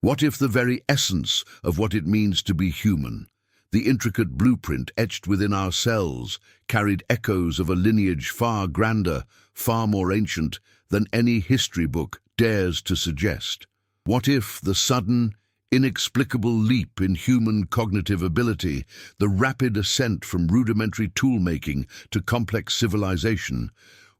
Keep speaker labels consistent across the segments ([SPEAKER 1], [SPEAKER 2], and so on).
[SPEAKER 1] What if the very essence of what it means to be human, the intricate blueprint etched within our cells, carried echoes of a lineage far grander, far more ancient than any history book dares to suggest? What if the sudden, inexplicable leap in human cognitive ability, the rapid ascent from rudimentary tool-making to complex civilization,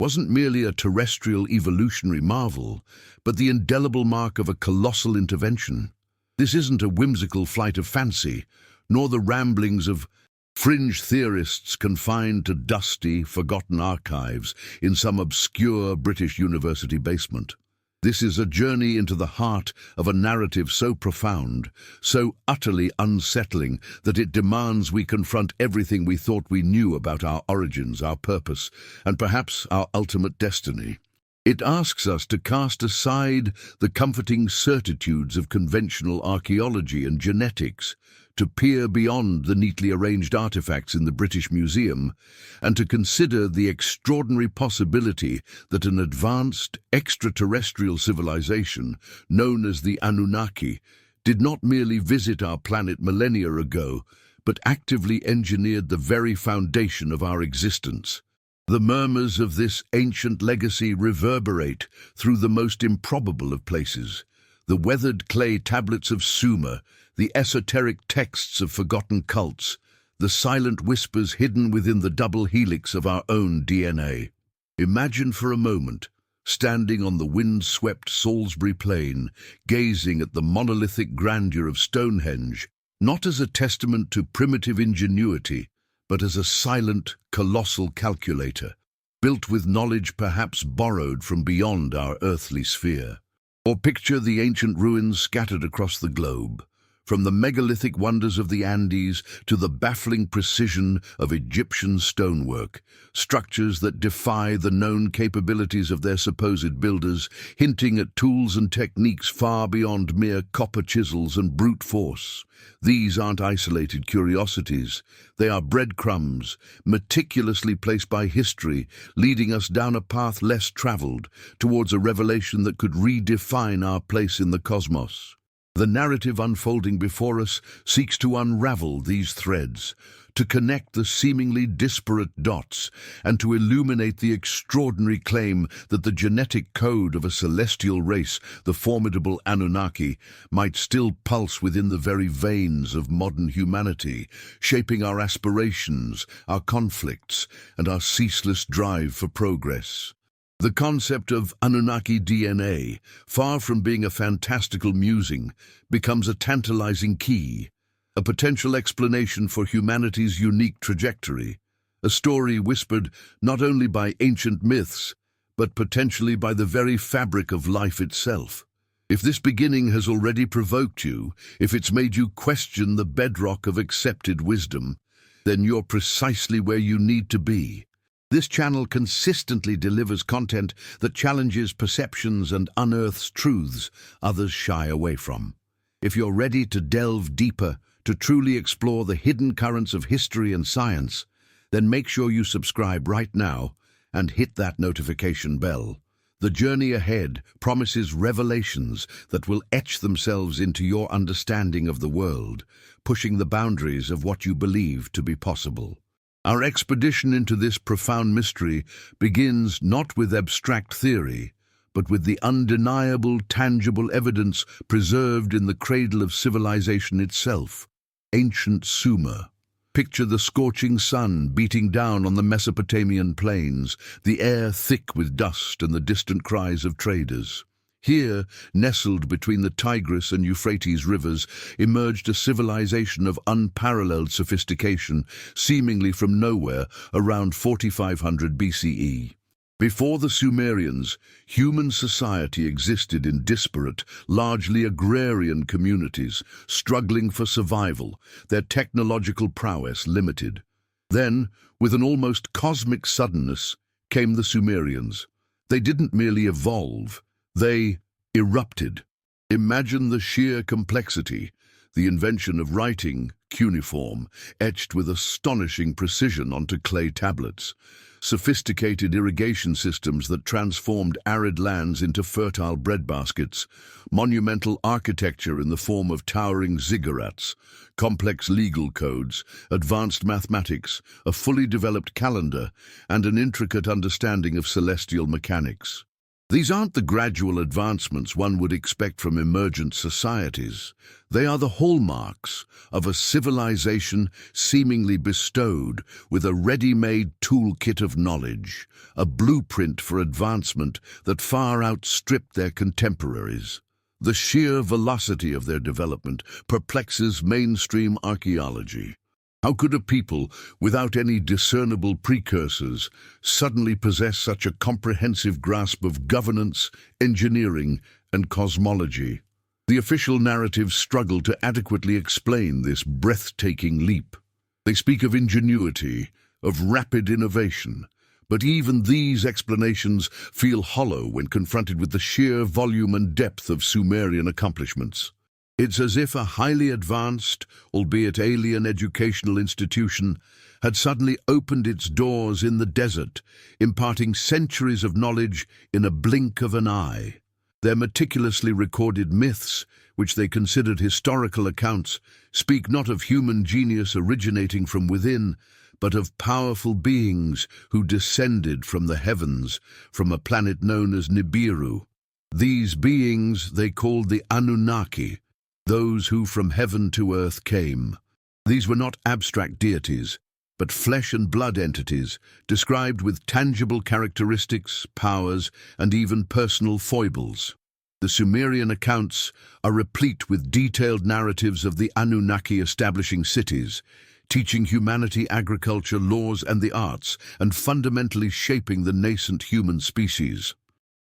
[SPEAKER 1] wasn't merely a terrestrial evolutionary marvel, but the indelible mark of a colossal intervention? This isn't a whimsical flight of fancy, nor the ramblings of fringe theorists confined to dusty, forgotten archives in some obscure British university basement. This is a journey into the heart of a narrative so profound, so utterly unsettling, that it demands we confront everything we thought we knew about our origins, our purpose, and perhaps our ultimate destiny. It asks us to cast aside the comforting certitudes of conventional archaeology and genetics, to peer beyond the neatly arranged artifacts in the British Museum, and to consider the extraordinary possibility that an advanced extraterrestrial civilization, known as the Anunnaki, did not merely visit our planet millennia ago, but actively engineered the very foundation of our existence. The murmurs of this ancient legacy reverberate through the most improbable of places: the weathered clay tablets of Sumer, the esoteric texts of forgotten cults, the silent whispers hidden within the double helix of our own DNA. Imagine for a moment, standing on the wind-swept Salisbury Plain, gazing at the monolithic grandeur of Stonehenge, not as a testament to primitive ingenuity, but as a silent, colossal calculator, built with knowledge perhaps borrowed from beyond our earthly sphere. Or picture the ancient ruins scattered across the globe, from the megalithic wonders of the Andes to the baffling precision of Egyptian stonework, structures that defy the known capabilities of their supposed builders, hinting at tools and techniques far beyond mere copper chisels and brute force. These aren't isolated curiosities. They are breadcrumbs, meticulously placed by history, leading us down a path less traveled, towards a revelation that could redefine our place in the cosmos. The narrative unfolding before us seeks to unravel these threads, to connect the seemingly disparate dots, and to illuminate the extraordinary claim that the genetic code of a celestial race, the formidable Anunnaki, might still pulse within the very veins of modern humanity, shaping our aspirations, our conflicts, and our ceaseless drive for progress. The concept of Anunnaki DNA, far from being a fantastical musing, becomes a tantalizing key, a potential explanation for humanity's unique trajectory, a story whispered not only by ancient myths, but potentially by the very fabric of life itself. If this beginning has already provoked you, if it's made you question the bedrock of accepted wisdom, then you're precisely where you need to be. This channel consistently delivers content that challenges perceptions and unearths truths others shy away from. If you're ready to delve deeper, to truly explore the hidden currents of history and science, then make sure you subscribe right now and hit that notification bell. The journey ahead promises revelations that will etch themselves into your understanding of the world, pushing the boundaries of what you believe to be possible. Our expedition into this profound mystery begins not with abstract theory, but with the undeniable, tangible evidence preserved in the cradle of civilization itself, ancient Sumer. Picture the scorching sun beating down on the Mesopotamian plains, the air thick with dust and the distant cries of traders. Here, nestled between the Tigris and Euphrates rivers, emerged a civilization of unparalleled sophistication, seemingly from nowhere, around 4500 BCE. Before the Sumerians, human society existed in disparate, largely agrarian communities, struggling for survival, their technological prowess limited. Then, with an almost cosmic suddenness, came the Sumerians. They didn't merely evolve, they erupted. Imagine the sheer complexity, the invention of writing, cuneiform, etched with astonishing precision onto clay tablets. sophisticated irrigation systems that transformed arid lands into fertile breadbaskets, monumental architecture in the form of towering ziggurats, complex legal codes, advanced mathematics, a fully developed calendar, and an intricate understanding of celestial mechanics. These aren't the gradual advancements one would expect from emergent societies. They are the hallmarks of a civilization seemingly bestowed with a ready-made toolkit of knowledge, a blueprint for advancement that far outstripped their contemporaries. The sheer velocity of their development perplexes mainstream archaeology. How could a people, without any discernible precursors, suddenly possess such a comprehensive grasp of governance, engineering, and cosmology? The official narratives struggle to adequately explain this breathtaking leap. They speak of ingenuity, of rapid innovation, but even these explanations feel hollow when confronted with the sheer volume and depth of Sumerian accomplishments. It's as if a highly advanced, albeit alien educational institution had suddenly opened its doors in the desert, imparting centuries of knowledge in a blink of an eye. Their meticulously recorded myths, which they considered historical accounts, speak not of human genius originating from within, but of powerful beings who descended from the heavens, from a planet known as Nibiru. These beings they called the Anunnaki, those who from heaven to earth came. These were not abstract deities, but flesh and blood entities, described with tangible characteristics, powers, and even personal foibles. The Sumerian accounts are replete with detailed narratives of the Anunnaki establishing cities, teaching humanity agriculture, laws, and the arts, and fundamentally shaping the nascent human species.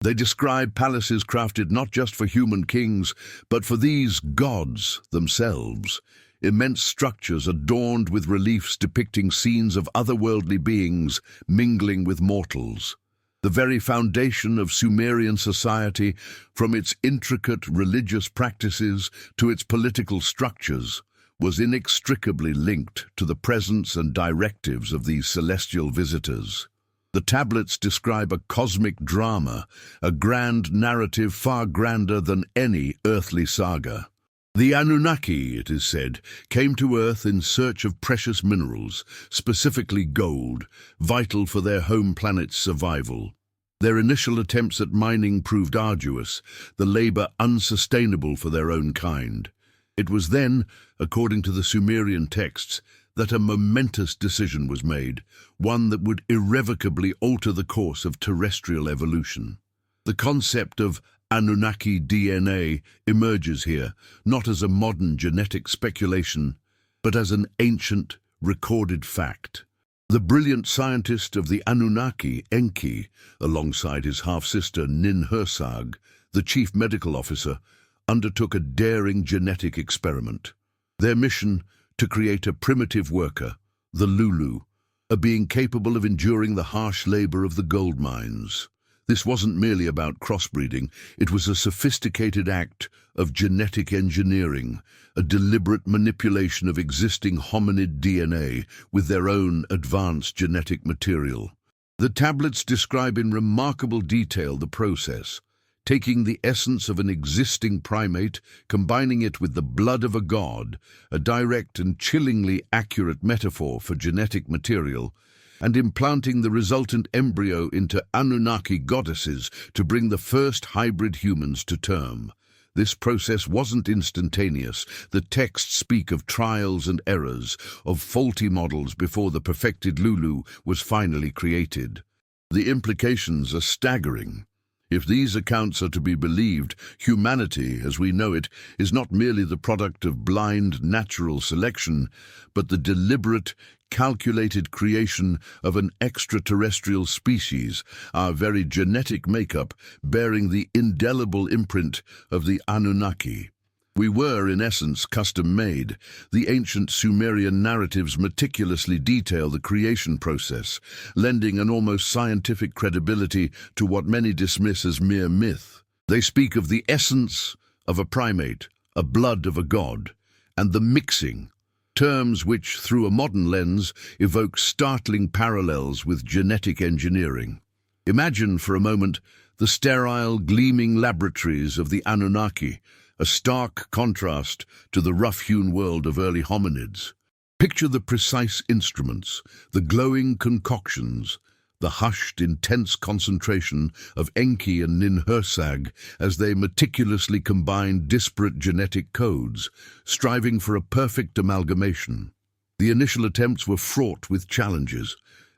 [SPEAKER 1] They describe palaces crafted not just for human kings, but for these gods themselves, immense structures adorned with reliefs depicting scenes of otherworldly beings mingling with mortals. The very foundation of Sumerian society, from its intricate religious practices to its political structures, was inextricably linked to the presence and directives of these celestial visitors. The tablets describe a cosmic drama, a grand narrative far grander than any earthly saga. The Anunnaki, it is said, came to Earth in search of precious minerals, specifically gold, vital for their home planet's survival. Their initial attempts at mining proved arduous, the labor unsustainable for their own kind. It was then, according to the Sumerian texts, that a momentous decision was made, one that would irrevocably alter the course of terrestrial evolution. The concept of Anunnaki DNA emerges here, not as a modern genetic speculation, but as an ancient, recorded fact. The brilliant scientist of the Anunnaki, Enki, alongside his half-sister Nin-Hursag, the chief medical officer, undertook a daring genetic experiment. Their mission, to create a primitive worker, the Lulu, a being capable of enduring the harsh labor of the gold mines. This wasn't merely about crossbreeding, it was a sophisticated act of genetic engineering, a deliberate manipulation of existing hominid DNA with their own advanced genetic material. The tablets describe in remarkable detail the process, taking the essence of an existing primate, combining it with the blood of a god, a direct and chillingly accurate metaphor for genetic material, and implanting the resultant embryo into Anunnaki goddesses to bring the first hybrid humans to term. This process wasn't instantaneous. The texts speak of trials and errors, of faulty models before the perfected Lulu was finally created. The implications are staggering. If these accounts are to be believed, humanity, as we know it, is not merely the product of blind natural selection, but the deliberate, calculated creation of an extraterrestrial species, our very genetic makeup bearing the indelible imprint of the Anunnaki. We were, in essence, custom-made. The ancient Sumerian narratives meticulously detail the creation process, lending an almost scientific credibility to what many dismiss as mere myth. They speak of the essence of a primate, a blood of a god, and the mixing, terms which, through a modern lens, evoke startling parallels with genetic engineering. Imagine for a moment the sterile, gleaming laboratories of the Anunnaki, a stark contrast to the rough-hewn world of early hominids. Picture the precise instruments, the glowing concoctions, the hushed, intense concentration of Enki and Ninhursag as they meticulously combined disparate genetic codes, striving for a perfect amalgamation. The initial attempts were fraught with challenges.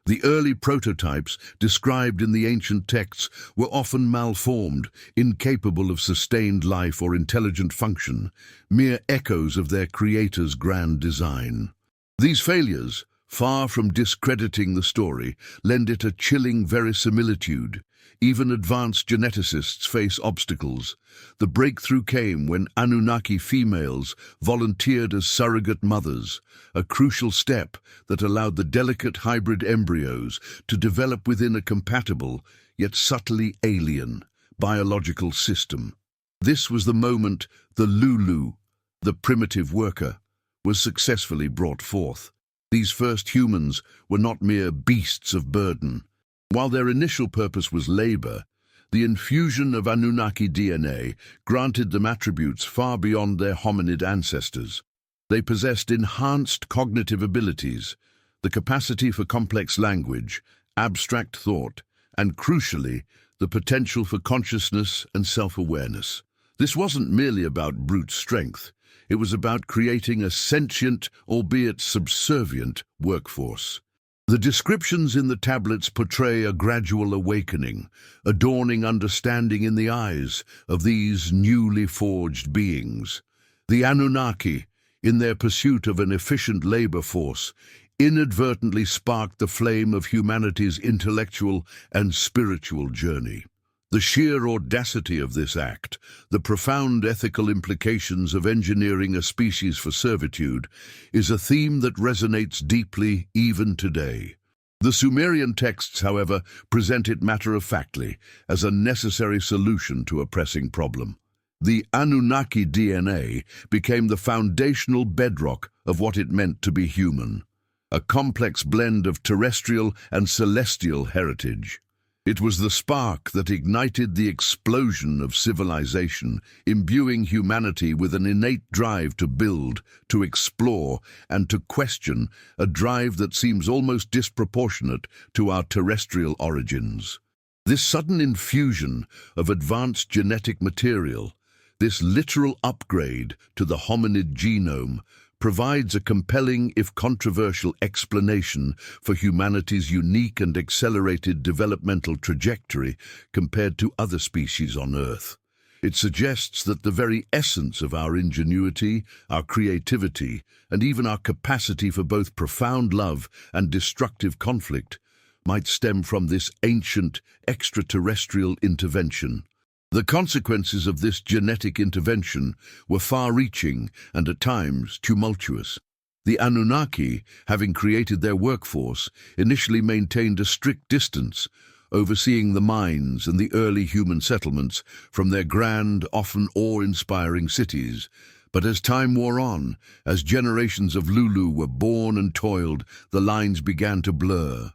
[SPEAKER 1] The early prototypes, described in the ancient texts, were often malformed, incapable of sustained life or intelligent function, mere echoes of their creator's grand design. These failures, far from discrediting the story, lend it a chilling verisimilitude. Even advanced geneticists face obstacles. The breakthrough came when Anunnaki females volunteered as surrogate mothers, a crucial step that allowed the delicate hybrid embryos to develop within a compatible, yet subtly alien, biological system. This was the moment the Lulu, the primitive worker, was successfully brought forth. These first humans were not mere beasts of burden. While their initial purpose was labor, the infusion of Anunnaki DNA granted them attributes far beyond their hominid ancestors. They possessed enhanced cognitive abilities, the capacity for complex language, abstract thought, and crucially, the potential for consciousness and self-awareness. This wasn't merely about brute strength. It was about creating a sentient, albeit subservient, workforce. The descriptions in the tablets portray a gradual awakening, a dawning understanding in the eyes of these newly forged beings. The Anunnaki, in their pursuit of an efficient labor force, inadvertently sparked the flame of humanity's intellectual and spiritual journey. The sheer audacity of this act, the profound ethical implications of engineering a species for servitude, is a theme that resonates deeply even today. The Sumerian texts, however, present it matter-of-factly as a necessary solution to a pressing problem. The Anunnaki DNA became the foundational bedrock of what it meant to be human, a complex blend of terrestrial and celestial heritage. It was the spark that ignited the explosion of civilization, imbuing humanity with an innate drive to build, to explore, and to question, a drive that seems almost disproportionate to our terrestrial origins. This sudden infusion of advanced genetic material, this literal upgrade to the hominid genome, provides a compelling, if controversial, explanation for humanity's unique and accelerated developmental trajectory compared to other species on Earth. It suggests that the very essence of our ingenuity, our creativity, and even our capacity for both profound love and destructive conflict might stem from this ancient extraterrestrial intervention. The consequences of this genetic intervention were far-reaching and at times tumultuous. The Anunnaki, having created their workforce, initially maintained a strict distance, overseeing the mines and the early human settlements from their grand, often awe-inspiring cities. But as time wore on, as generations of Lulu were born and toiled, the lines began to blur.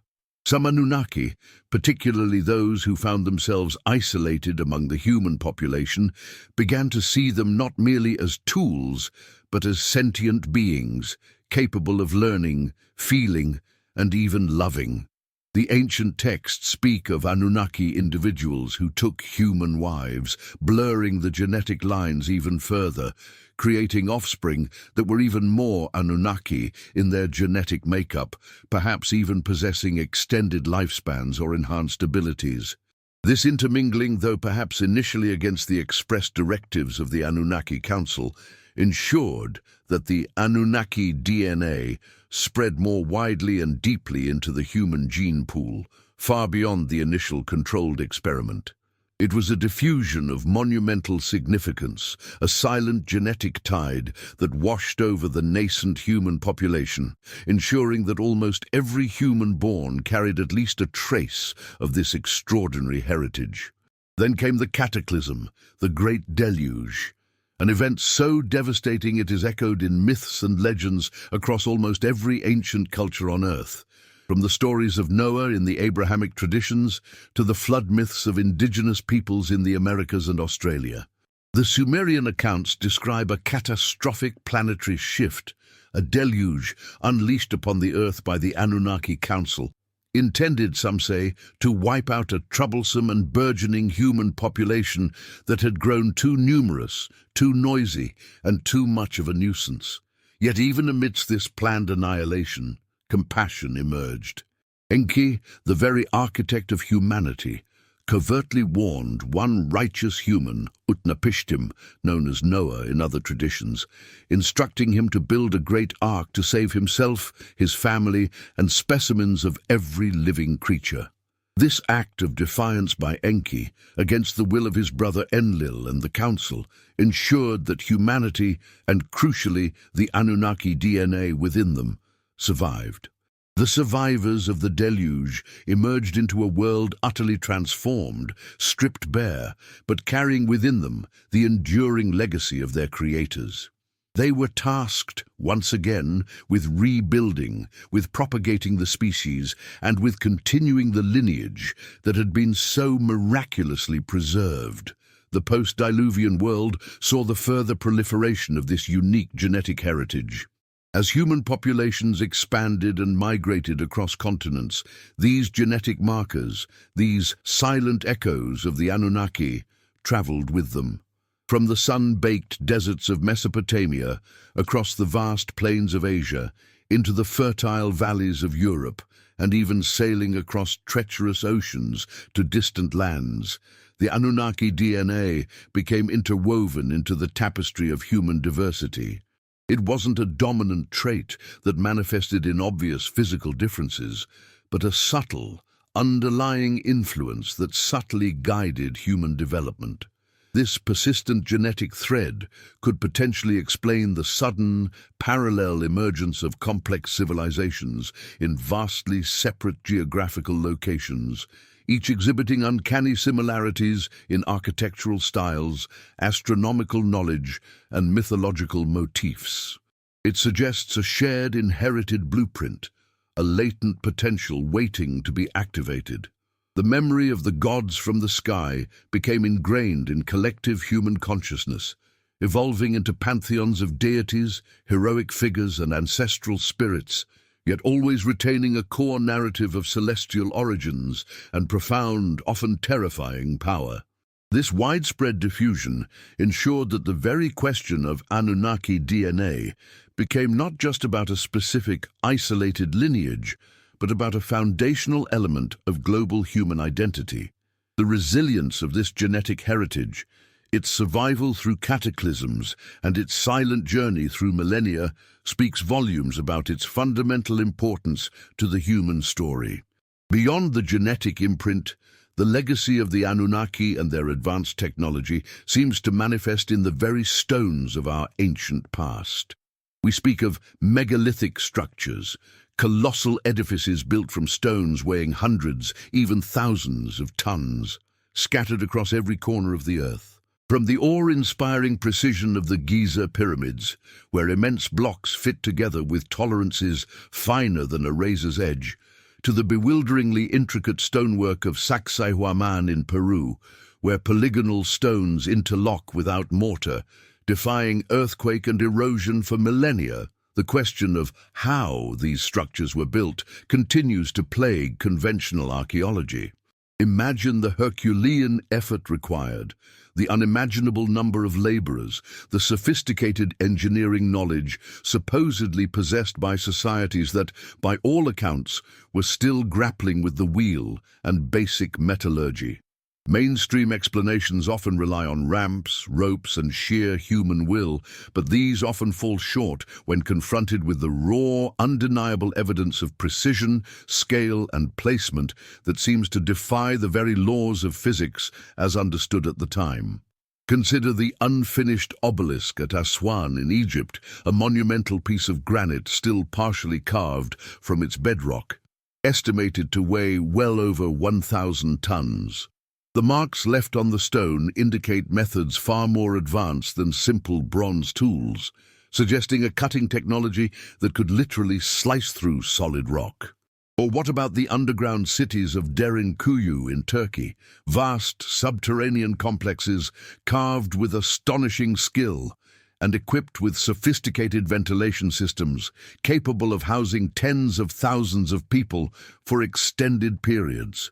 [SPEAKER 1] Some Anunnaki, particularly those who found themselves isolated among the human population, began to see them not merely as tools, but as sentient beings, capable of learning, feeling, and even loving. The ancient texts speak of Anunnaki individuals who took human wives, blurring the genetic lines even further, creating offspring that were even more Anunnaki in their genetic makeup, perhaps even possessing extended lifespans or enhanced abilities. This intermingling, though perhaps initially against the express directives of the Anunnaki Council, ensured that the Anunnaki DNA spread more widely and deeply into the human gene pool, far beyond the initial controlled experiment. It was a diffusion of monumental significance, a silent genetic tide that washed over the nascent human population, ensuring that almost every human born carried at least a trace of this extraordinary heritage. Then came the cataclysm, the Great Deluge, an event so devastating it is echoed in myths and legends across almost every ancient culture on Earth. From the stories of Noah in the Abrahamic traditions to the flood myths of indigenous peoples in the Americas and Australia. The Sumerian accounts describe a catastrophic planetary shift, a deluge unleashed upon the Earth by the Anunnaki Council, intended, some say, to wipe out a troublesome and burgeoning human population that had grown too numerous, too noisy, and too much of a nuisance. Yet even amidst this planned annihilation, compassion emerged. Enki, the very architect of humanity, covertly warned one righteous human, Utnapishtim, known as Noah in other traditions, instructing him to build a great ark to save himself, his family, and specimens of every living creature. This act of defiance by Enki, against the will of his brother Enlil and the council, ensured that humanity, and crucially the Anunnaki DNA within them, survived. The survivors of the deluge emerged into a world utterly transformed, stripped bare, but carrying within them the enduring legacy of their creators. They were tasked, once again, with rebuilding, with propagating the species, and with continuing the lineage that had been so miraculously preserved. The post-Diluvian world saw the further proliferation of this unique genetic heritage. As human populations expanded and migrated across continents, these genetic markers, these silent echoes of the Anunnaki, traveled with them. From the sun-baked deserts of Mesopotamia, across the vast plains of Asia, into the fertile valleys of Europe, and even sailing across treacherous oceans to distant lands, the Anunnaki DNA became interwoven into the tapestry of human diversity. It wasn't a dominant trait that manifested in obvious physical differences, but a subtle, underlying influence that subtly guided human development. This persistent genetic thread could potentially explain the sudden, parallel emergence of complex civilizations in vastly separate geographical locations, each exhibiting uncanny similarities in architectural styles, astronomical knowledge, and mythological motifs. It suggests a shared inherited blueprint, a latent potential waiting to be activated. The memory of the gods from the sky became ingrained in collective human consciousness, evolving into pantheons of deities, heroic figures, and ancestral spirits, yet always retaining a core narrative of celestial origins and profound, often terrifying power. This widespread diffusion ensured that the very question of Anunnaki DNA became not just about a specific, isolated lineage, but about a foundational element of global human identity. The resilience of this genetic heritage, its survival through cataclysms, and its silent journey through millennia speaks volumes about its fundamental importance to the human story. Beyond the genetic imprint, the legacy of the Anunnaki and their advanced technology seems to manifest in the very stones of our ancient past. We speak of megalithic structures, colossal edifices built from stones weighing hundreds, even thousands of tons, scattered across every corner of the earth. From the awe-inspiring precision of the Giza pyramids, where immense blocks fit together with tolerances finer than a razor's edge, to the bewilderingly intricate stonework of Sacsayhuaman in Peru, where polygonal stones interlock without mortar, defying earthquake and erosion for millennia, the question of how these structures were built continues to plague conventional archaeology. Imagine the Herculean effort required, the unimaginable number of laborers, the sophisticated engineering knowledge supposedly possessed by societies that, by all accounts, were still grappling with the wheel and basic metallurgy. Mainstream explanations often rely on ramps, ropes, and sheer human will, but these often fall short when confronted with the raw, undeniable evidence of precision, scale, and placement that seems to defy the very laws of physics as understood at the time. Consider the unfinished obelisk at Aswan in Egypt, a monumental piece of granite still partially carved from its bedrock, estimated to weigh well over 1,000 tons. The marks left on the stone indicate methods far more advanced than simple bronze tools, suggesting a cutting technology that could literally slice through solid rock. Or what about the underground cities of Derinkuyu in Turkey, vast subterranean complexes carved with astonishing skill and equipped with sophisticated ventilation systems capable of housing tens of thousands of people for extended periods.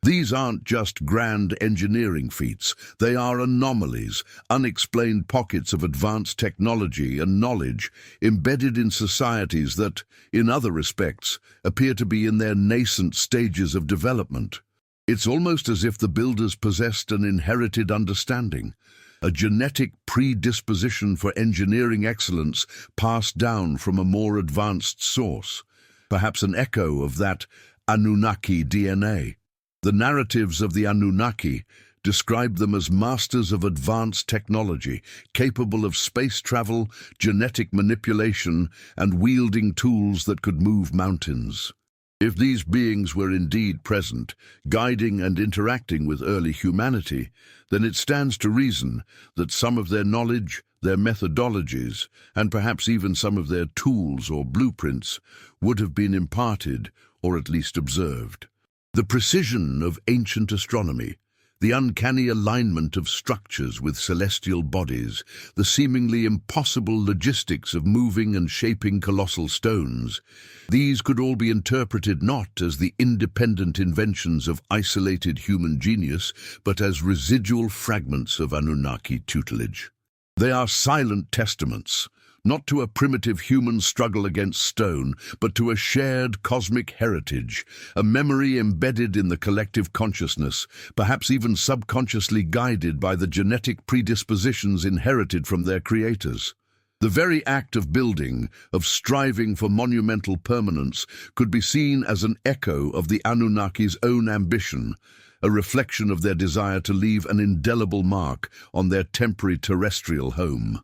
[SPEAKER 1] These aren't just grand engineering feats, they are anomalies, unexplained pockets of advanced technology and knowledge embedded in societies that, in other respects, appear to be in their nascent stages of development. It's almost as if the builders possessed an inherited understanding, a genetic predisposition for engineering excellence passed down from a more advanced source, perhaps an echo of that Anunnaki DNA. The narratives of the Anunnaki describe them as masters of advanced technology, capable of space travel, genetic manipulation, and wielding tools that could move mountains. If these beings were indeed present, guiding and interacting with early humanity, then it stands to reason that some of their knowledge, their methodologies, and perhaps even some of their tools or blueprints would have been imparted or at least observed. The precision of ancient astronomy, the uncanny alignment of structures with celestial bodies, the seemingly impossible logistics of moving and shaping colossal stones, these could all be interpreted not as the independent inventions of isolated human genius, but as residual fragments of Anunnaki tutelage. They are silent testaments, not to a primitive human struggle against stone, but to a shared cosmic heritage, a memory embedded in the collective consciousness, perhaps even subconsciously guided by the genetic predispositions inherited from their creators. The very act of building, of striving for monumental permanence, could be seen as an echo of the Anunnaki's own ambition, a reflection of their desire to leave an indelible mark on their temporary terrestrial home.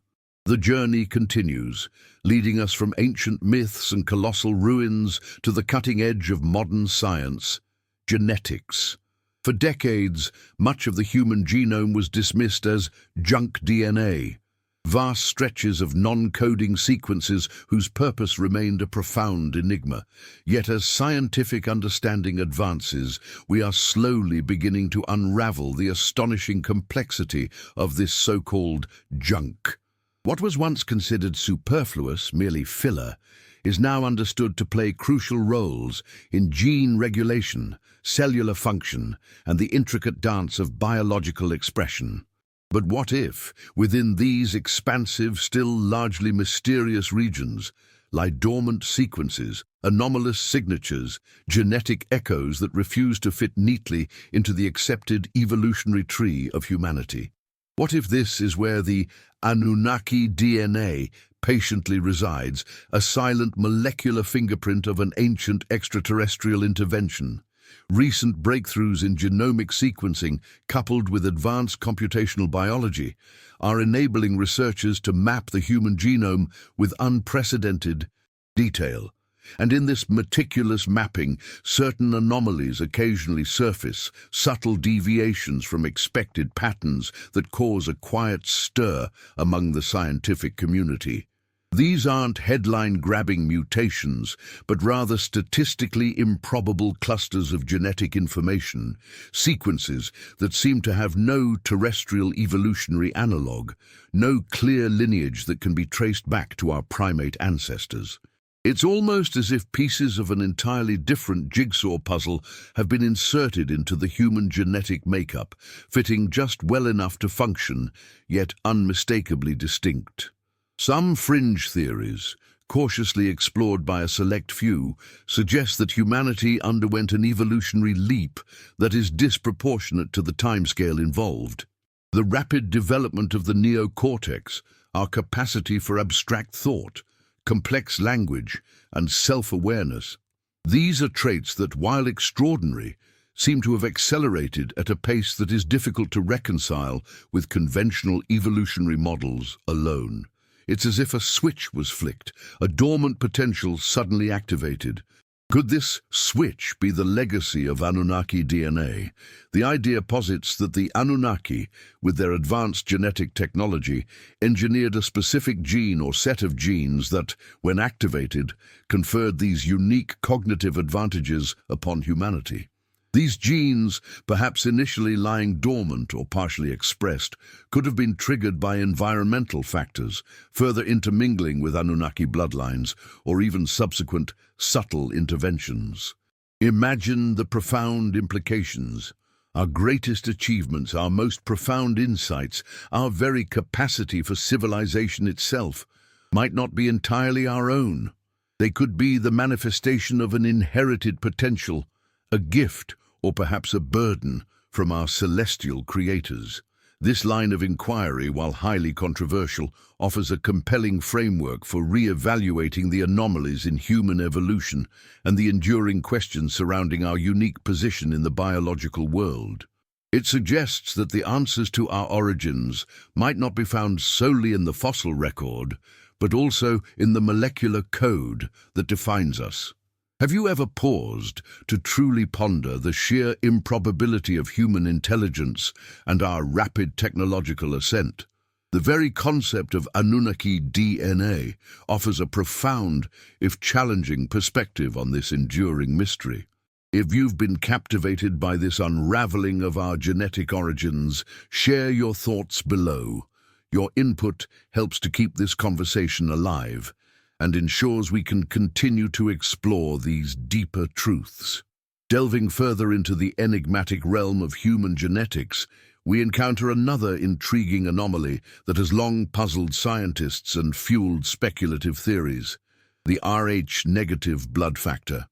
[SPEAKER 1] The journey continues, leading us from ancient myths and colossal ruins to the cutting edge of modern science, genetics. For decades, much of the human genome was dismissed as junk DNA, vast stretches of non-coding sequences whose purpose remained a profound enigma. Yet as scientific understanding advances, we are slowly beginning to unravel the astonishing complexity of this so-called junk. What was once considered superfluous, merely filler, is now understood to play crucial roles in gene regulation, cellular function, and the intricate dance of biological expression. But what if, within these expansive, still largely mysterious regions, lie dormant sequences, anomalous signatures, genetic echoes that refuse to fit neatly into the accepted evolutionary tree of humanity? What if this is where the Anunnaki DNA patiently resides, a silent molecular fingerprint of an ancient extraterrestrial intervention? Recent breakthroughs in genomic sequencing, coupled with advanced computational biology, are enabling researchers to map the human genome with unprecedented detail. And in this meticulous mapping, certain anomalies occasionally surface, subtle deviations from expected patterns that cause a quiet stir among the scientific community. These aren't headline-grabbing mutations, but rather statistically improbable clusters of genetic information, sequences that seem to have no terrestrial evolutionary analogue, no clear lineage that can be traced back to our primate ancestors. It's almost as if pieces of an entirely different jigsaw puzzle have been inserted into the human genetic makeup, fitting just well enough to function, yet unmistakably distinct. Some fringe theories, cautiously explored by a select few, suggest that humanity underwent an evolutionary leap that is disproportionate to the timescale involved. The rapid development of the neocortex, our capacity for abstract thought, complex language, and self-awareness. These are traits that, while extraordinary, seem to have accelerated at a pace that is difficult to reconcile with conventional evolutionary models alone. It's as if a switch was flicked, a dormant potential suddenly activated. Could this switch be the legacy of Anunnaki DNA? The idea posits that the Anunnaki, with their advanced genetic technology, engineered a specific gene or set of genes that, when activated, conferred these unique cognitive advantages upon humanity. These genes, perhaps initially lying dormant or partially expressed, could have been triggered by environmental factors, further intermingling with Anunnaki bloodlines, or even subsequent subtle interventions. Imagine the profound implications. Our greatest achievements, our most profound insights, our very capacity for civilization itself, might not be entirely our own. They could be the manifestation of an inherited potential, a gift, or perhaps a burden from our celestial creators. This line of inquiry, while highly controversial, offers a compelling framework for re-evaluating the anomalies in human evolution and the enduring questions surrounding our unique position in the biological world. It suggests that the answers to our origins might not be found solely in the fossil record, but also in the molecular code that defines us. Have you ever paused to truly ponder the sheer improbability of human intelligence and our rapid technological ascent? The very concept of Anunnaki DNA offers a profound, if challenging, perspective on this enduring mystery. If you've been captivated by this unraveling of our genetic origins, share your thoughts below. Your input helps to keep this conversation alive and ensures we can continue to explore these deeper truths. Delving further into the enigmatic realm of human genetics, we encounter another intriguing anomaly that has long puzzled scientists and fueled speculative theories: the Rh-negative blood factor.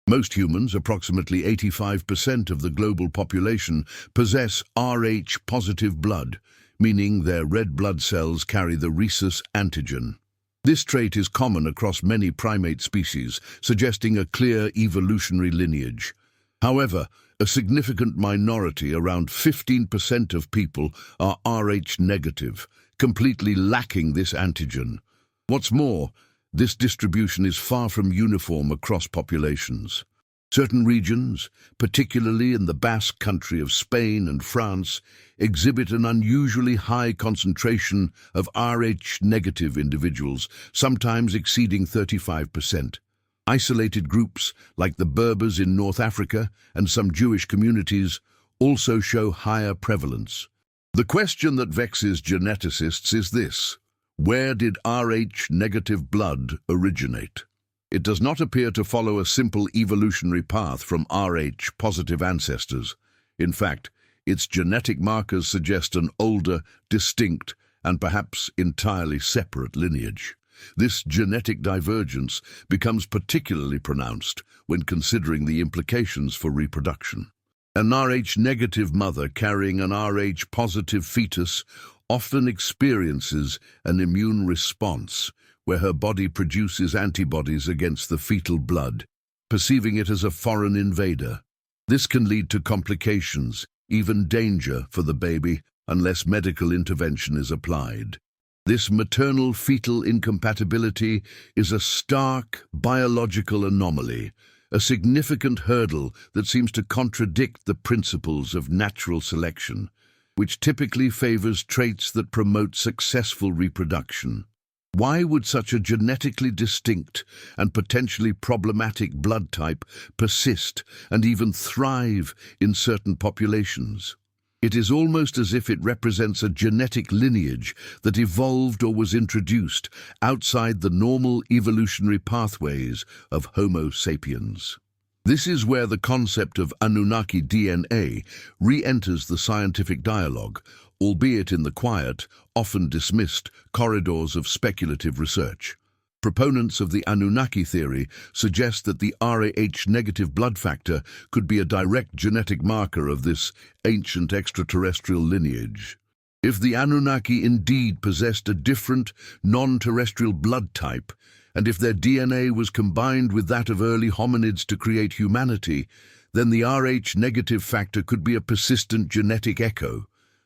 [SPEAKER 1] Most humans, approximately 85% of the global population, possess Rh-positive blood, meaning their red blood cells carry the rhesus antigen. This trait is common across many primate species, suggesting a clear evolutionary lineage. However, a significant minority, around 15% of people, are Rh-negative, completely lacking this antigen. What's more, this distribution is far from uniform across populations. Certain regions, particularly in the Basque Country of Spain and France, exhibit an unusually high concentration of Rh-negative individuals, sometimes exceeding 35%. Isolated groups, like the Berbers in North Africa and some Jewish communities, also show higher prevalence. The question that vexes geneticists is this: where did Rh-negative blood originate? It does not appear to follow a simple evolutionary path from Rh-positive ancestors. In fact, its genetic markers suggest an older, distinct, and perhaps entirely separate lineage. This genetic divergence becomes particularly pronounced when considering the implications for reproduction. An Rh-negative mother carrying an Rh-positive fetus often experiences an immune response, where her body produces antibodies against the fetal blood, perceiving it as a foreign invader. This can lead to complications, even danger for the baby, unless medical intervention is applied. This maternal-fetal incompatibility is a stark biological anomaly, a significant hurdle that seems to contradict the principles of natural selection, which typically favors traits that promote successful reproduction. Why would such a genetically distinct and potentially problematic blood type persist and even thrive in certain populations? It is almost as if it represents a genetic lineage that evolved or was introduced outside the normal evolutionary pathways of Homo sapiens. This is where the concept of Anunnaki DNA re-enters the scientific dialogue, albeit in the quiet, often dismissed, corridors of speculative research. Proponents of the Anunnaki theory suggest that the Rh-negative blood factor could be a direct genetic marker of this ancient extraterrestrial lineage. If the Anunnaki indeed possessed a different, non-terrestrial blood type, and if their DNA was combined with that of early hominids to create humanity, then the Rh-negative factor could be a persistent genetic echo,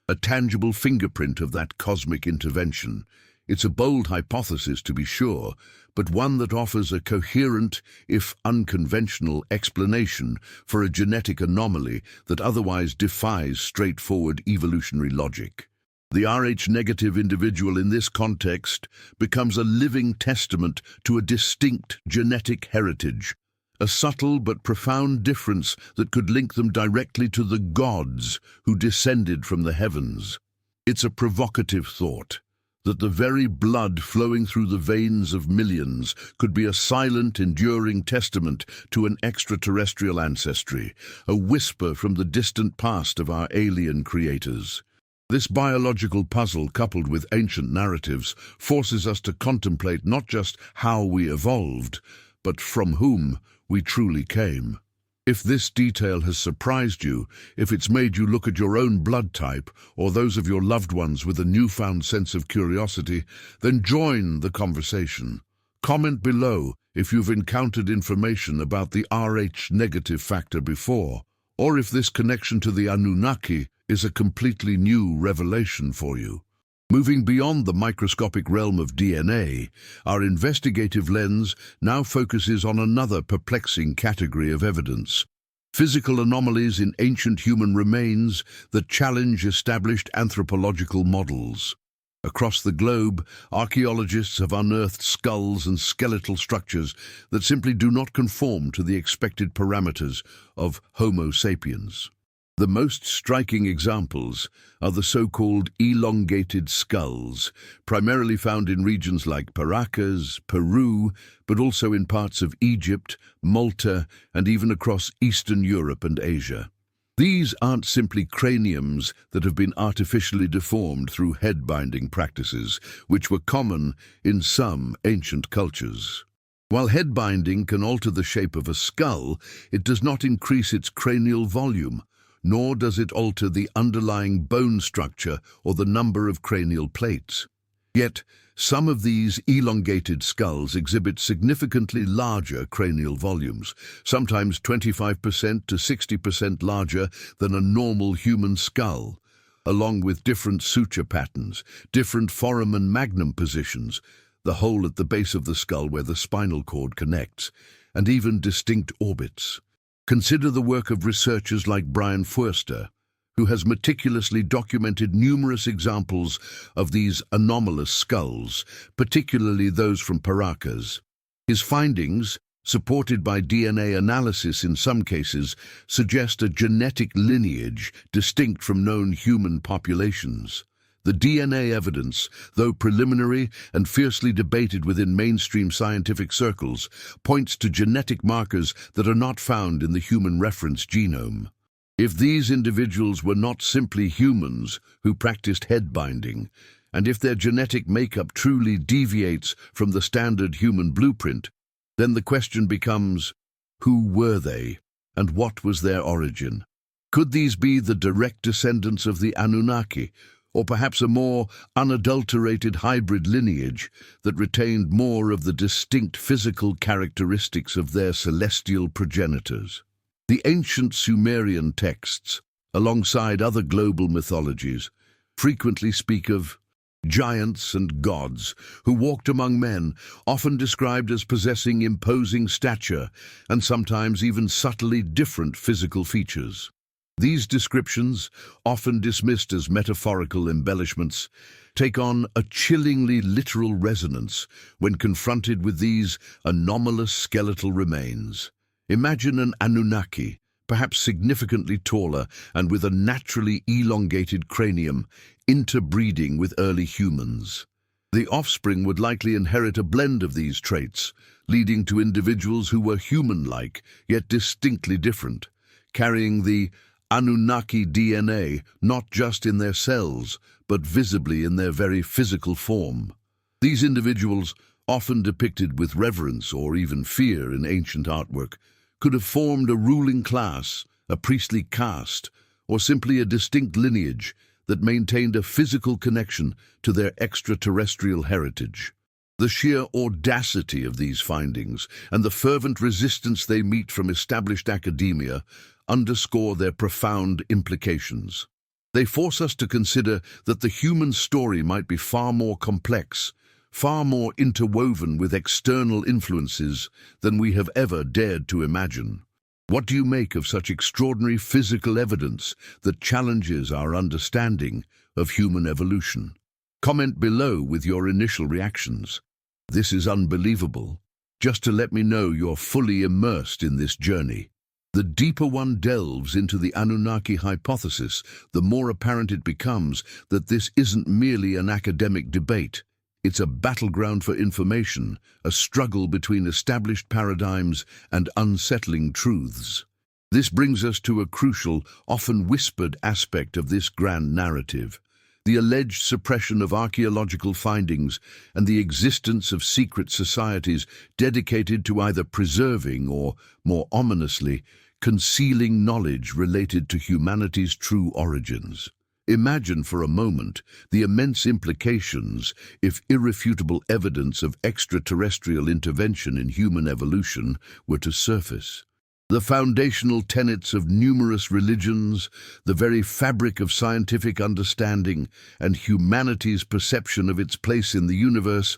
[SPEAKER 1] a tangible fingerprint of that cosmic intervention. It's a bold hypothesis, to be sure, but one that offers a coherent, if unconventional, explanation for a genetic anomaly that otherwise defies straightforward evolutionary logic. The Rh-negative individual in this context becomes a living testament to a distinct genetic heritage, a subtle but profound difference that could link them directly to the gods who descended from the heavens. It's a provocative thought that the very blood flowing through the veins of millions could be a silent, enduring testament to an extraterrestrial ancestry, a whisper from the distant past of our alien creators. This biological puzzle, coupled with ancient narratives, forces us to contemplate not just how we evolved, but from whom we truly came. If this detail has surprised you, if it's made you look at your own blood type or those of your loved ones with a newfound sense of curiosity, then join the conversation. Comment below if you've encountered information about the Rh-negative factor before, or if this connection to the Anunnaki is a completely new revelation for you. Moving beyond the microscopic realm of DNA, our investigative lens now focuses on another perplexing category of evidence: physical anomalies in ancient human remains that challenge established anthropological models. Across the globe, archaeologists have unearthed skulls and skeletal structures that simply do not conform to the expected parameters of Homo sapiens. The most striking examples are the so-called elongated skulls, primarily found in regions like Paracas, Peru, but also in parts of Egypt, Malta, and even across Eastern Europe and Asia. These aren't simply craniums that have been artificially deformed through head-binding practices, which were common in some ancient cultures. While head binding can alter the shape of a skull, it does not increase its cranial volume, nor does it alter the underlying bone structure or the number of cranial plates. Yet, some of these elongated skulls exhibit significantly larger cranial volumes, sometimes 25% to 60% larger than a normal human skull, along with different suture patterns, different foramen magnum positions, the hole at the base of the skull where the spinal cord connects, and even distinct orbits. Consider the work of researchers like Brian Foerster, who has meticulously documented numerous examples of these anomalous skulls, particularly those from Paracas. His findings, supported by DNA analysis in some cases, suggest a genetic lineage distinct from known human populations. The DNA evidence, though preliminary and fiercely debated within mainstream scientific circles, points to genetic markers that are not found in the human reference genome. If these individuals were not simply humans who practiced head binding, and if their genetic makeup truly deviates from the standard human blueprint, then the question becomes, who were they, and what was their origin? Could these be the direct descendants of the Anunnaki, or perhaps a more unadulterated hybrid lineage that retained more of the distinct physical characteristics of their celestial progenitors? The ancient Sumerian texts, alongside other global mythologies, frequently speak of giants and gods who walked among men, often described as possessing imposing stature and sometimes even subtly different physical features. These descriptions, often dismissed as metaphorical embellishments, take on a chillingly literal resonance when confronted with these anomalous skeletal remains. Imagine an Anunnaki, perhaps significantly taller and with a naturally elongated cranium, interbreeding with early humans. The offspring would likely inherit a blend of these traits, leading to individuals who were human-like, yet distinctly different, carrying the Anunnaki DNA not just in their cells, but visibly in their very physical form. These individuals, often depicted with reverence or even fear in ancient artwork, could have formed a ruling class, a priestly caste, or simply a distinct lineage that maintained a physical connection to their extraterrestrial heritage. The sheer audacity of these findings and the fervent resistance they meet from established academia underscore their profound implications. They force us to consider that the human story might be far more complex far more interwoven with external influences than we have ever dared to imagine. What do you make of such extraordinary physical evidence that challenges our understanding of human evolution? Comment below with your initial reactions. This is unbelievable. Just to let me know you're fully immersed in this journey. The deeper one delves into the Anunnaki hypothesis, the more apparent it becomes that this isn't merely an academic debate. It's a battleground for information, a struggle between established paradigms and unsettling truths. This brings us to a crucial, often whispered aspect of this grand narrative: the alleged suppression of archaeological findings and the existence of secret societies dedicated to either preserving or, more ominously, concealing knowledge related to humanity's true origins. Imagine for a moment the immense implications if irrefutable evidence of extraterrestrial intervention in human evolution were to surface. The foundational tenets of numerous religions, the very fabric of scientific understanding, and humanity's perception of its place in the universe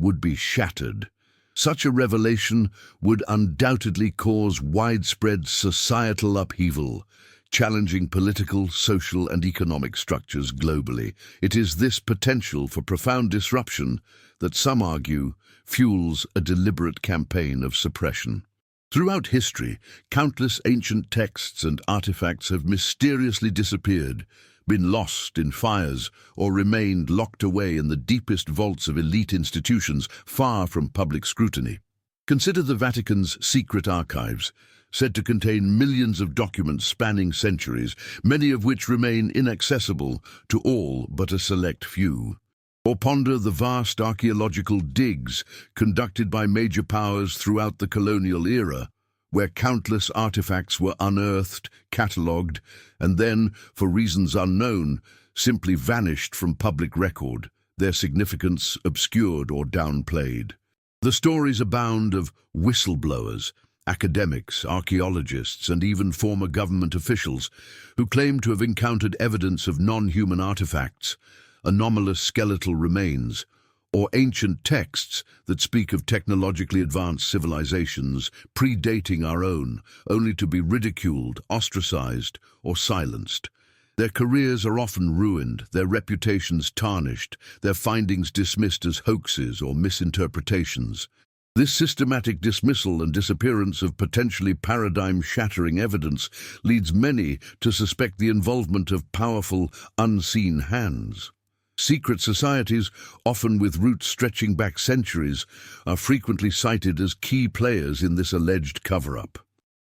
[SPEAKER 1] would be shattered. Such a revelation would undoubtedly cause widespread societal upheaval, challenging political, social, and economic structures globally. It is this potential for profound disruption that some argue fuels a deliberate campaign of suppression. Throughout history, countless ancient texts and artifacts have mysteriously disappeared, been lost in fires, or remained locked away in the deepest vaults of elite institutions far from public scrutiny. Consider the Vatican's secret archives, said to contain millions of documents spanning centuries, many of which remain inaccessible to all but a select few. Or ponder the vast archaeological digs conducted by major powers throughout the colonial era, where countless artifacts were unearthed, catalogued, and then, for reasons unknown, simply vanished from public record, their significance obscured or downplayed. The stories abound of whistleblowers, academics, archaeologists, and even former government officials who claim to have encountered evidence of non-human artifacts, anomalous skeletal remains, or ancient texts that speak of technologically advanced civilizations predating our own, only to be ridiculed, ostracized, or silenced. Their careers are often ruined, their reputations tarnished, their findings dismissed as hoaxes or misinterpretations. This systematic dismissal and disappearance of potentially paradigm-shattering evidence leads many to suspect the involvement of powerful, unseen hands. Secret societies, often with roots stretching back centuries, are frequently cited as key players in this alleged cover-up.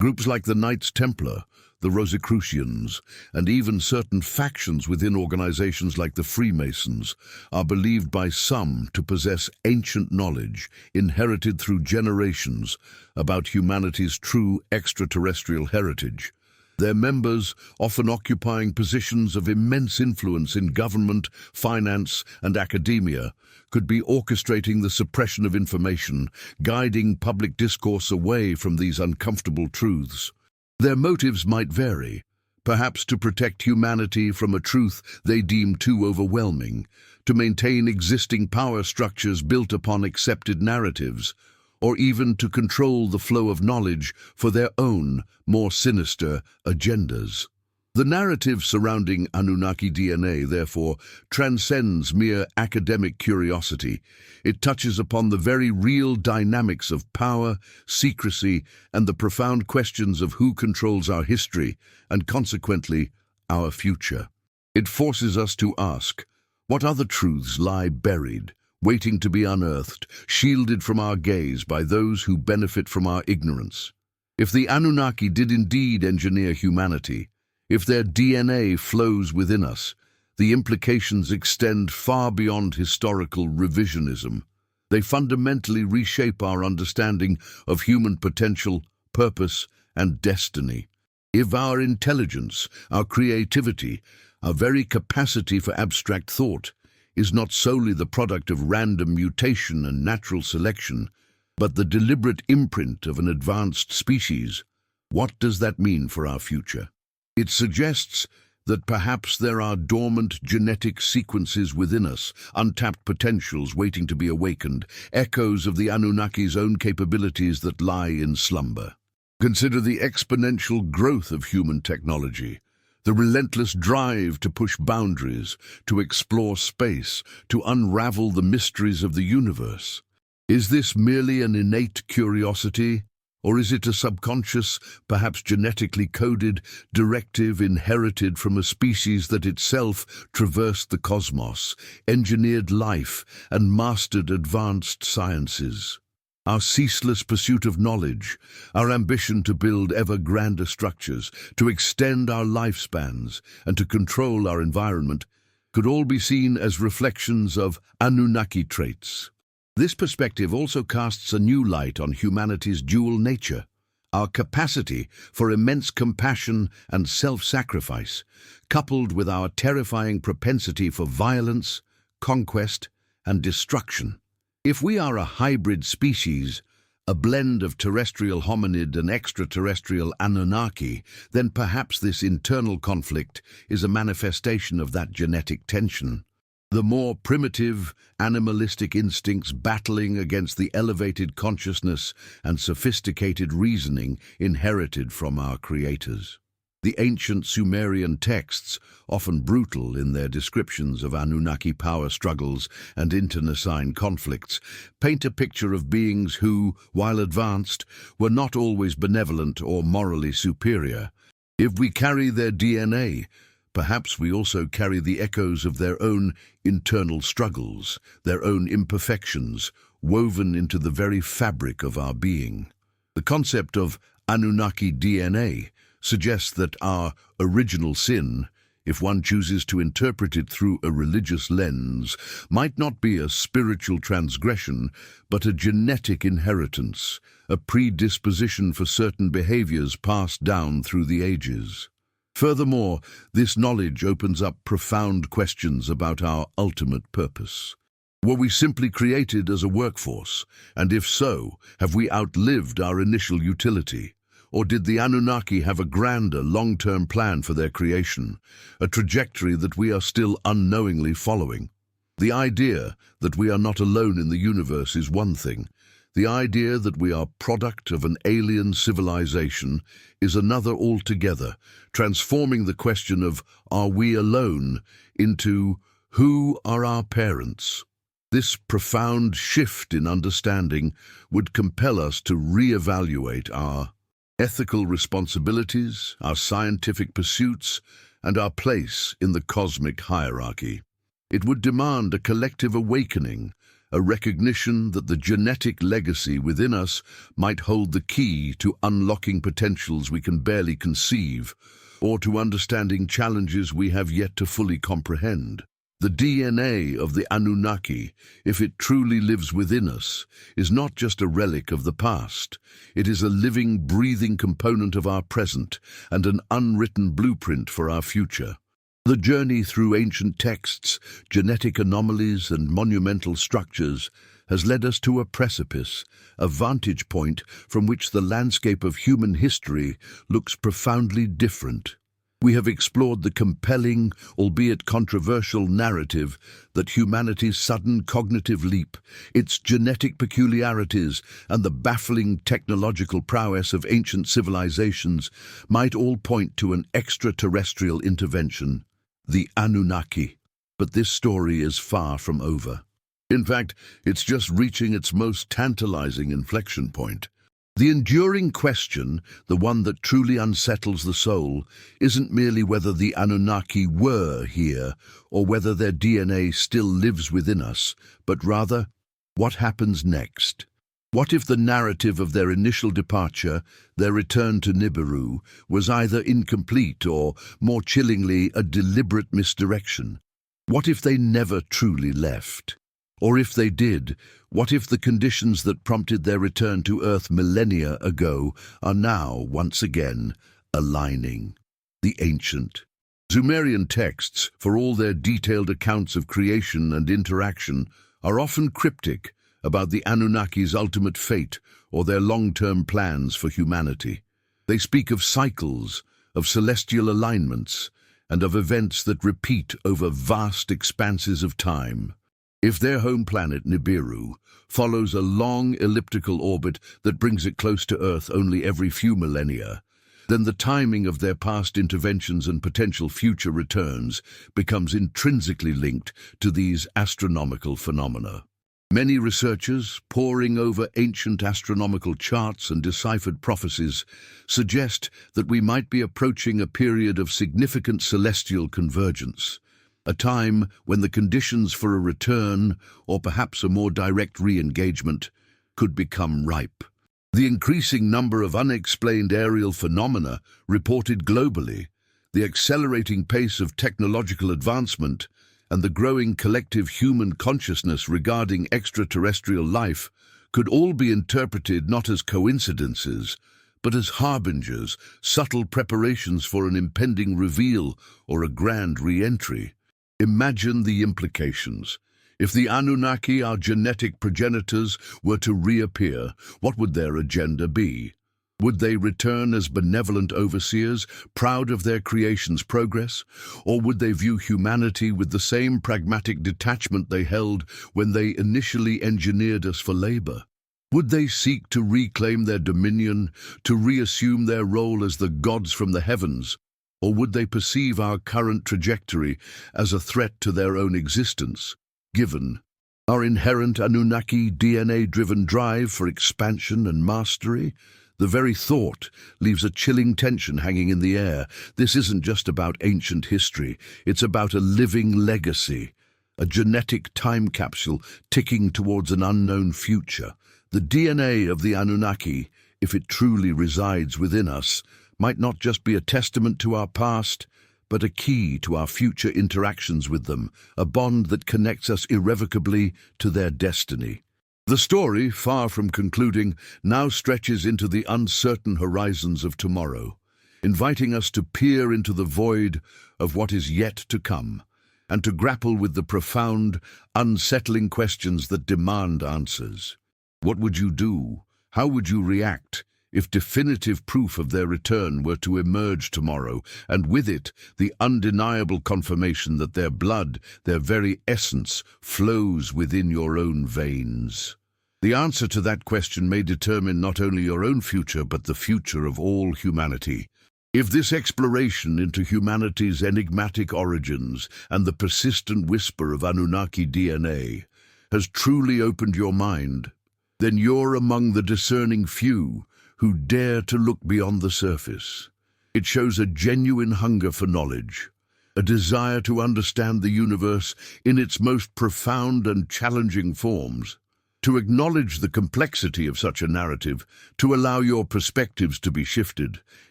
[SPEAKER 1] Groups like the Knights Templar, the Rosicrucians, and even certain factions within organizations like the Freemasons are believed by some to possess ancient knowledge inherited through generations about humanity's true extraterrestrial heritage. Their members, often occupying positions of immense influence in government, finance, and academia, could be orchestrating the suppression of information, guiding public discourse away from these uncomfortable truths. Their motives might vary, perhaps to protect humanity from a truth they deem too overwhelming, to maintain existing power structures built upon accepted narratives, or even to control the flow of knowledge for their own, more sinister agendas. The narrative surrounding Anunnaki DNA, therefore, transcends mere academic curiosity. It touches upon the very real dynamics of power, secrecy, and the profound questions of who controls our history, and consequently, our future. It forces us to ask, what other truths lie buried, waiting to be unearthed, shielded from our gaze by those who benefit from our ignorance? If the Anunnaki did indeed engineer humanity, if their DNA flows within us, the implications extend far beyond historical revisionism. They fundamentally reshape our understanding of human potential, purpose, and destiny. If our intelligence, our creativity, our very capacity for abstract thought is not solely the product of random mutation and natural selection, but the deliberate imprint of an advanced species, what does that mean for our future? It suggests that perhaps there are dormant genetic sequences within us, untapped potentials waiting to be awakened, echoes of the Anunnaki's own capabilities that lie in slumber. Consider the exponential growth of human technology, the relentless drive to push boundaries, to explore space, to unravel the mysteries of the universe. Is this merely an innate curiosity? Or is it a subconscious, perhaps genetically coded, directive inherited from a species that itself traversed the cosmos, engineered life, and mastered advanced sciences? Our ceaseless pursuit of knowledge, our ambition to build ever grander structures, to extend our lifespans, and to control our environment, could all be seen as reflections of Anunnaki traits. This perspective also casts a new light on humanity's dual nature, our capacity for immense compassion and self-sacrifice, coupled with our terrifying propensity for violence, conquest, and destruction. If we are a hybrid species, a blend of terrestrial hominid and extraterrestrial Anunnaki, then perhaps this internal conflict is a manifestation of that genetic tension. The more primitive, animalistic instincts battling against the elevated consciousness and sophisticated reasoning inherited from our creators. The ancient Sumerian texts, often brutal in their descriptions of Anunnaki power struggles and internecine conflicts, paint a picture of beings who, while advanced, were not always benevolent or morally superior. If we carry their DNA, perhaps we also carry the echoes of their own internal struggles, their own imperfections, woven into the very fabric of our being. The concept of Anunnaki DNA suggests that our original sin, if one chooses to interpret it through a religious lens, might not be a spiritual transgression, but a genetic inheritance, a predisposition for certain behaviors passed down through the ages. Furthermore, this knowledge opens up profound questions about our ultimate purpose. Were we simply created as a workforce? And if so, have we outlived our initial utility? Or did the Anunnaki have a grander, long-term plan for their creation, a trajectory that we are still unknowingly following? The idea that we are not alone in the universe is one thing. The idea that we are product of an alien civilization is another altogether, transforming the question of "are we alone?" into "who are our parents?" This profound shift in understanding would compel us to reevaluate our ethical responsibilities, our scientific pursuits, and our place in the cosmic hierarchy. It would demand a collective awakening, a recognition that the genetic legacy within us might hold the key to unlocking potentials we can barely conceive, or to understanding challenges we have yet to fully comprehend. The DNA of the Anunnaki, if it truly lives within us, is not just a relic of the past. It is a living, breathing component of our present and an unwritten blueprint for our future. The journey through ancient texts, genetic anomalies, and monumental structures has led us to a precipice, a vantage point from which the landscape of human history looks profoundly different. We have explored the compelling, albeit controversial, narrative that humanity's sudden cognitive leap, its genetic peculiarities, and the baffling technological prowess of ancient civilizations might all point to an extraterrestrial intervention, the Anunnaki. But this story is far from over. In fact, it's just reaching its most tantalizing inflection point. The enduring question, the one that truly unsettles the soul, isn't merely whether the Anunnaki were here or whether their DNA still lives within us, but rather, what happens next? What if the narrative of their initial departure, their return to Nibiru, was either incomplete or, more chillingly, a deliberate misdirection? What if they never truly left? Or if they did, what if the conditions that prompted their return to Earth millennia ago are now, once again, aligning? The ancient Sumerian texts, for all their detailed accounts of creation and interaction, are often cryptic about the Anunnaki's ultimate fate or their long-term plans for humanity. They speak of cycles, of celestial alignments, and of events that repeat over vast expanses of time. If their home planet, Nibiru, follows a long elliptical orbit that brings it close to Earth only every few millennia, then the timing of their past interventions and potential future returns becomes intrinsically linked to these astronomical phenomena. Many researchers, poring over ancient astronomical charts and deciphered prophecies, suggest that we might be approaching a period of significant celestial convergence, a time when the conditions for a return, or perhaps a more direct re-engagement, could become ripe. The increasing number of unexplained aerial phenomena reported globally, the accelerating pace of technological advancement, and the growing collective human consciousness regarding extraterrestrial life could all be interpreted not as coincidences, but as harbingers, subtle preparations for an impending reveal or a grand re-entry. Imagine the implications. If the Anunnaki, our genetic progenitors, were to reappear, what would their agenda be? Would they return as benevolent overseers, proud of their creation's progress? Or would they view humanity with the same pragmatic detachment they held when they initially engineered us for labor? Would they seek to reclaim their dominion, to reassume their role as the gods from the heavens? Or would they perceive our current trajectory as a threat to their own existence, given our inherent Anunnaki DNA-driven drive for expansion and mastery? The very thought leaves a chilling tension hanging in the air. This isn't just about ancient history, it's about a living legacy, a genetic time capsule ticking towards an unknown future. The DNA of the Anunnaki, if it truly resides within us, might not just be a testament to our past, but a key to our future interactions with them, a bond that connects us irrevocably to their destiny. The story, far from concluding, now stretches into the uncertain horizons of tomorrow, inviting us to peer into the void of what is yet to come, and to grapple with the profound, unsettling questions that demand answers. What would you do? How would you react if definitive proof of their return were to emerge tomorrow, and with it the undeniable confirmation that their blood, their very essence, flows within your own veins? The answer to that question may determine not only your own future, but the future of all humanity. If this exploration into humanity's enigmatic origins and the persistent whisper of Anunnaki DNA has truly opened your mind, then you're among the discerning few who dare to look beyond the surface. It shows a genuine hunger for knowledge, a desire to understand the universe in its most profound and challenging forms. To acknowledge the complexity of such a narrative, to allow your perspectives to be shifted,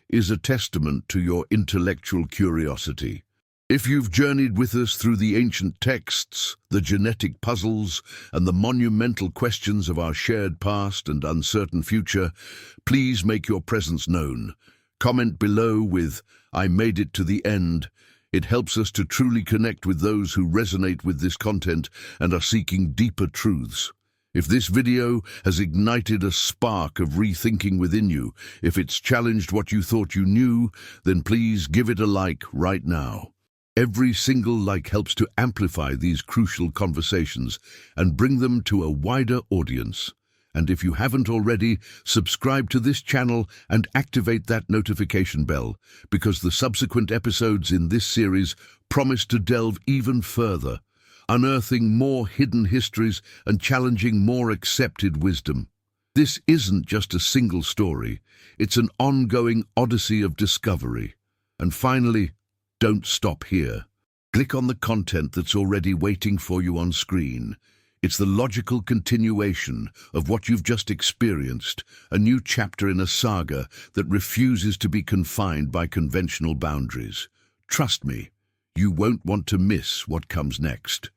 [SPEAKER 1] is a testament to your intellectual curiosity. If you've journeyed with us through the ancient texts, the genetic puzzles, and the monumental questions of our shared past and uncertain future, please make your presence known. Comment below with, "I made it to the end." It helps us to truly connect with those who resonate with this content and are seeking deeper truths. If this video has ignited a spark of rethinking within you, if it's challenged what you thought you knew, then please give it a like right now. Every single like helps to amplify these crucial conversations and bring them to a wider audience. And if you haven't already, subscribe to this channel and activate that notification bell, because the subsequent episodes in this series promise to delve even further, unearthing more hidden histories and challenging more accepted wisdom. This isn't just a single story, it's an ongoing odyssey of discovery. And finally, don't stop here. Click on the content that's already waiting for you on screen. It's the logical continuation of what you've just experienced, a new chapter in a saga that refuses to be confined by conventional boundaries. Trust me, you won't want to miss what comes next.